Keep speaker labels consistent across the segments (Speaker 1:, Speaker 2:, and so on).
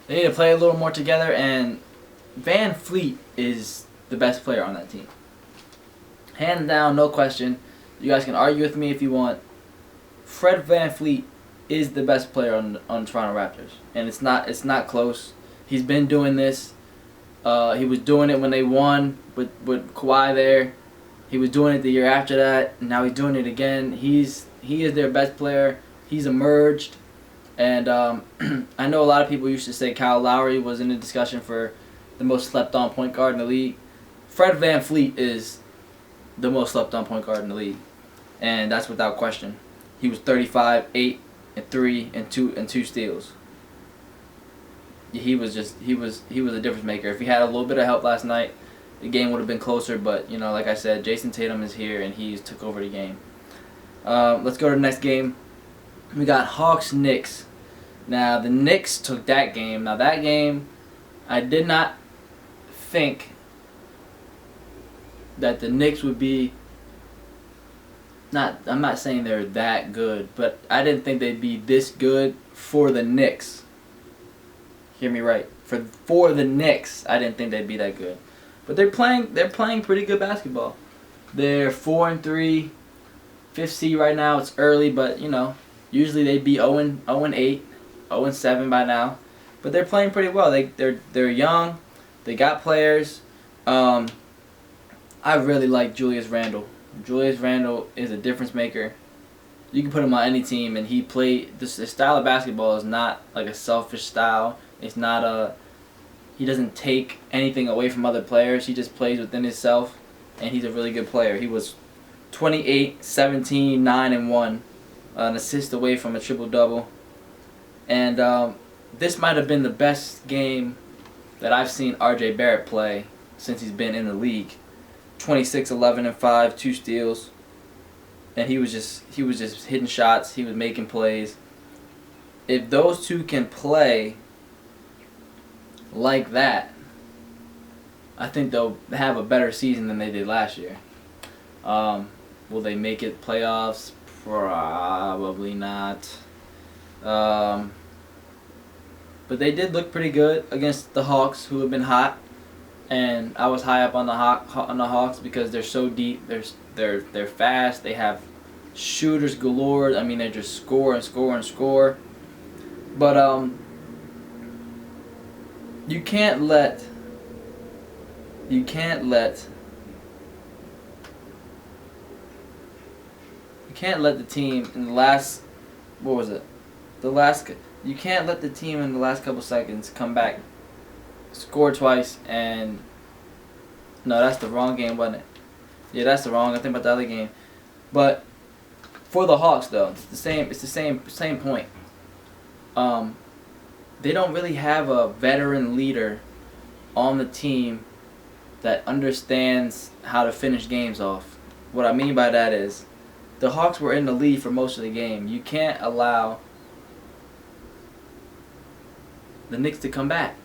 Speaker 1: They need to play a little more together, and Van Fleet is the best player on that team. Hands down, no question. You guys can argue with me if you want. Fred Van Fleet is the best player on Toronto Raptors, and it's not close. He's been doing this. He was doing it when they won with Kawhi there. He was doing it the year after that. Now he's doing it again. He is their best player. He's emerged, and I know a lot of people used to say Kyle Lowry was in the discussion for the most slept-on point guard in the league. Fred Van Fleet is the most slept-on point guard in the league, and that's without question. He was 35, 8, and 3, and 2 steals. He was a difference maker. If he had a little bit of help last night, the game would have been closer. But like I said, Jason Tatum is here and he took over the game. Let's go to the next game. We got Hawks-Knicks. Now the Knicks took that game. Now that game, I did not think that the Knicks would be. I'm not saying they're that good, but I didn't think they'd be this good for the Knicks. Hear me right. For the Knicks, I didn't think they'd be that good. But they're playing pretty good basketball. They're 4-3, 5th seed right now. It's early, but usually they'd be 0-8, 0-7 by now. But they're playing pretty well. They're young. They got players. I really like Julius Randle. Julius Randle is a difference maker. You can put him on any team, and the style of basketball is not like a selfish style. It's not he doesn't take anything away from other players. He just plays within himself, and he's a really good player. He was 28, 17, 9, and 1, an assist away from a triple-double. And this might have been the best game that I've seen R.J. Barrett play since he's been in the league. 26, 11, and 5, 2 steals. And he was just hitting shots. He was making plays. If those two can play like that, I think they'll have a better season than they did last year. Will they make it playoffs? Probably not. But they did look pretty good against the Hawks, who have been hot. And I was high up on the Hawks because they're so deep. They're fast. They have shooters galore. I mean, they just score and score and score. But you can't let the team in the last you can't let the team in the last couple seconds come back, score twice, and no, that's the wrong game, wasn't it? Yeah, that's the wrong. I think about the other game, but for the Hawks though, it's the same point. They don't really have a veteran leader on the team that understands how to finish games off. What I mean by that is, the Hawks were in the lead for most of the game. You can't allow the Knicks to come back.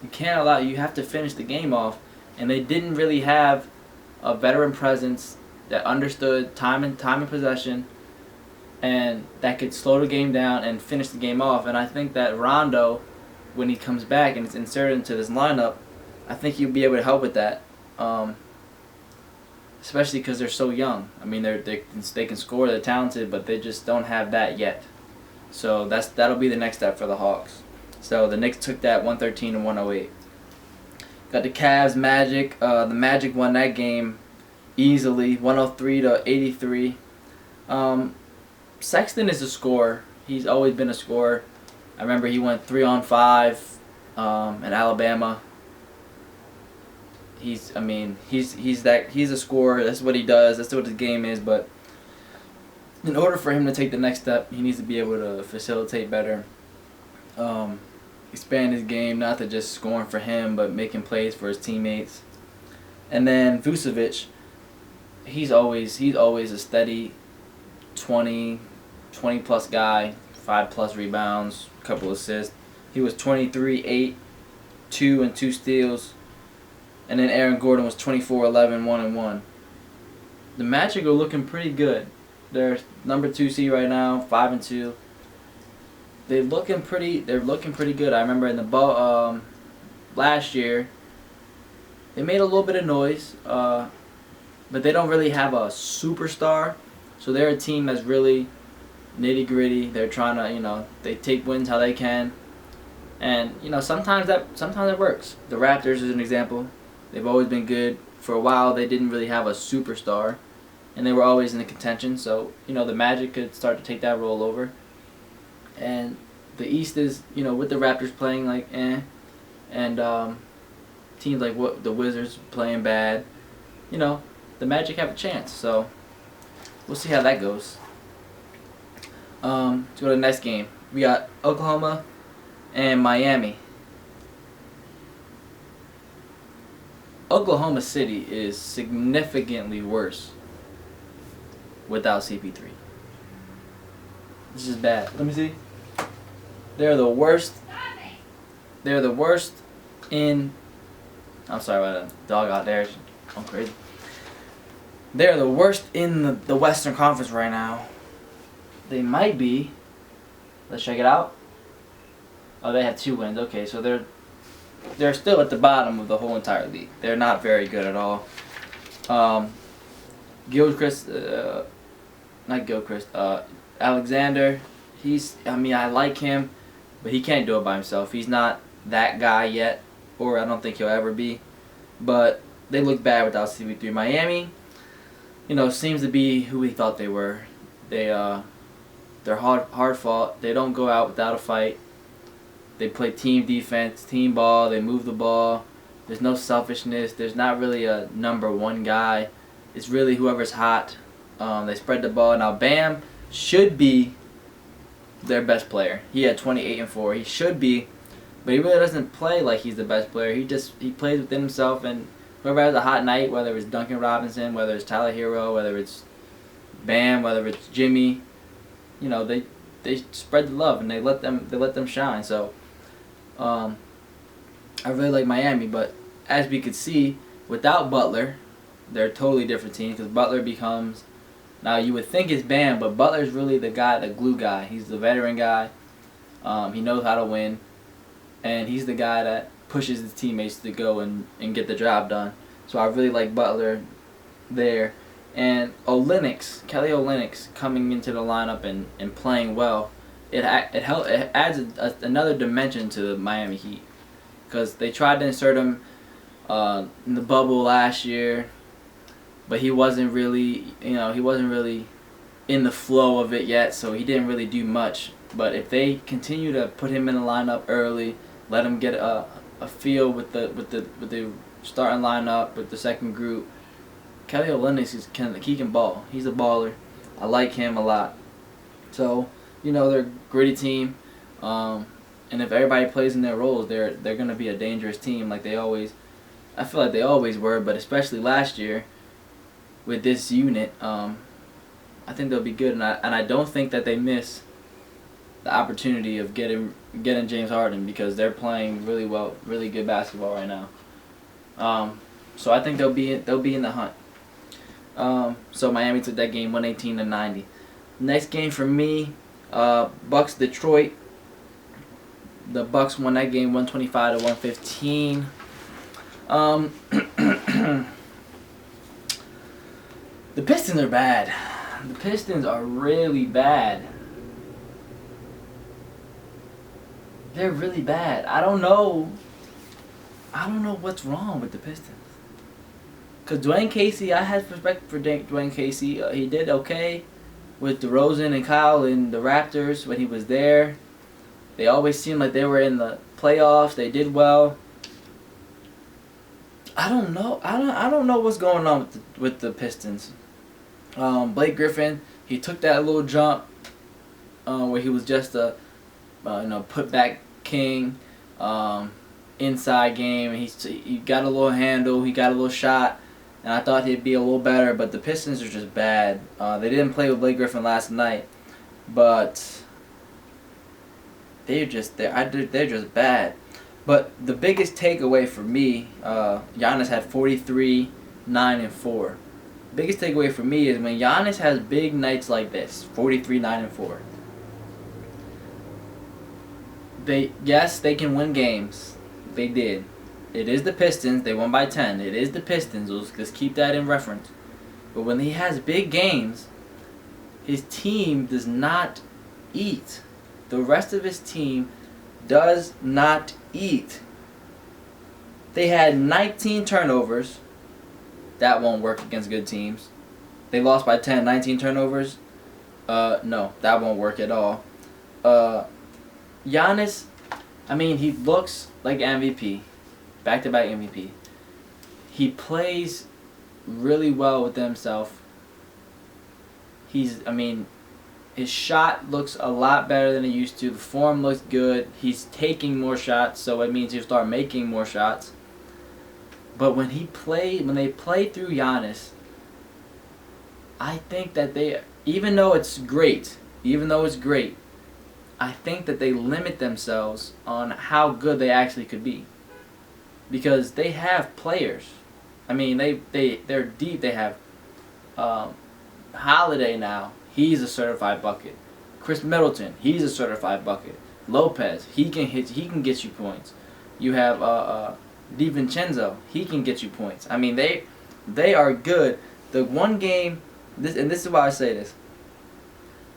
Speaker 1: You have to finish the game off, and they didn't really have a veteran presence that understood time and possession, and that could slow the game down and finish the game off. And I think that Rondo, when he comes back and is inserted into this lineup, I think he'll be able to help with that. Especially because they're so young. I mean, they can score, they're talented, but they just don't have that yet. So that'll be the next step for the Hawks. So the Knicks took that 113 to 108. Got the Cavs Magic. The Magic won that game easily, 103 to 83. Sexton is a scorer. He's always been a scorer. I remember he went 3-on-5 at Alabama. He's a scorer. That's what he does. That's what his game is. But in order for him to take the next step, he needs to be able to facilitate better. Expand his game, not to just scoring for him, but making plays for his teammates. And then Vucevic, he's always a steady 20 plus guy, 5 plus rebounds, a couple assists. He was 23, 8, 2 and 2 steals. And then Aaron Gordon was 24, 11, 1 and 1. The Magic are looking pretty good. They're number 2 seed right now, 5 and 2. they're looking pretty good. I remember in the last year they made a little bit of noise, but they don't really have a superstar. So they're a team that's really nitty gritty. They're trying to, they take wins how they can, and sometimes it works. The Raptors is an example. They've always been good. For a while, they didn't really have a superstar, and they were always in the contention. So the Magic could start to take that role over. And the East is, with the Raptors playing like and teams like the Wizards playing bad, the Magic have a chance. So we'll see how that goes. Let's go to the next game. We got Oklahoma and Miami. Oklahoma City is significantly worse without CP3. This is bad. Let me see. They're the worst. They're the worst in. I'm sorry about that dog out there. I'm crazy. They're the worst in the Western Conference right now. They might be. Let's check it out. Oh, they have 2 wins. Okay, so they're still at the bottom of the whole entire league. They're not very good at all. Gilchrist, not Gilchrist. Alexander. I like him, but he can't do it by himself. He's not that guy yet, or I don't think he'll ever be. But they look bad without CP3. Miami, seems to be who we thought they were. They're hard fought. They don't go out without a fight. They play team defense, team ball. They move the ball. There's no selfishness. There's not really a number one guy. It's really whoever's hot. They spread the ball. Now Bam should be their best player. He had 28 and 4. He should be, but he really doesn't play like he's the best player. He plays within himself, and whoever has a hot night, whether it's Duncan Robinson, whether it's Tyler Hero, whether it's Bam, whether it's Jimmy, they spread the love and they let them shine. So I really like Miami, but as we could see, without Butler, they're a totally different team because Butler becomes. Now you would think it's Bam, but Butler's really the guy, the glue guy. He's the veteran guy. He knows how to win, and he's the guy that pushes his teammates to go and get the job done. So I really like Butler there. And Kelly Olynyk coming into the lineup and playing well, it adds another dimension to the Miami Heat, because they tried to insert him in the bubble last year, but he wasn't really in the flow of it yet, so he didn't really do much. But if they continue to put him in the lineup early, let him get a feel with the starting lineup with the second group, Kelly Olynyk he can ball. He's a baller. I like him a lot. So they're a gritty team, and if everybody plays in their roles, they're gonna be a dangerous team like they always. I feel like they always were, but especially last year with this unit, I think they'll be good, and I don't think that they miss the opportunity of getting James Harden, because they're playing really well, really good basketball right now. So I think they'll be in the hunt. So Miami took that game 118-90. Next game for me, Bucks Detroit. The Bucks won that game 125-115. The Pistons are bad. The Pistons are really bad. They're really bad. I don't know what's wrong with the Pistons. Because Dwayne Casey, I had respect for Dwayne Casey. He did okay with DeRozan and Kyle in the Raptors when he was there. They always seemed like they were in the playoffs. They did well. I don't know. I don't know what's going on with the Pistons. Blake Griffin, he took that little jump where he was just a put back king, inside game. And he got a little handle. He got a little shot. And I thought he'd be a little better, but the Pistons are just bad. They didn't play with Blake Griffin last night, but they're just bad. But the biggest takeaway for me, Giannis had 43, 9, and 4. Biggest takeaway for me is when Giannis has big nights like this, 43, 9, and 4. They can win games. They did. It is the Pistons. They won by 10. It is the Pistons. Let's keep that in reference. But when he has big games, his team does not eat. The rest of his team does not eat. They had 19 turnovers. That won't work against good teams. They lost by 10. 19 turnovers? No, that won't work at all. Giannis, I mean, he looks like MVP. Back-to-back MVP. He plays really well with himself. His shot looks a lot better than it used to. The form looks good. He's taking more shots, so it means he'll start making more shots. But when they play through Giannis, I think that even though it's great, I think that they limit themselves on how good they actually could be. Because they have players. I mean, they're deep. They have Holiday now. He's a certified bucket. Chris Middleton. He's a certified bucket. Lopez. He can get you points. You have DiVincenzo. He can get you points. I mean, they are good. The one game, this is why I say this.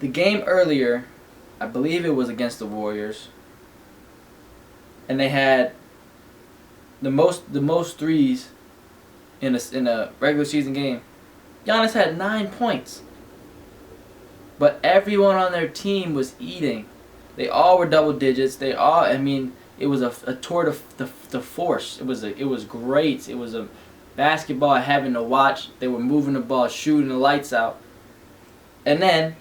Speaker 1: The game earlier, I believe it was against the Warriors, and they had the most threes in a regular season game. Giannis had 9 points. But everyone on their team was eating. They all were double digits. It was a tour de force. It was great. It was a basketball having to watch. They were moving the ball, shooting the lights out. And then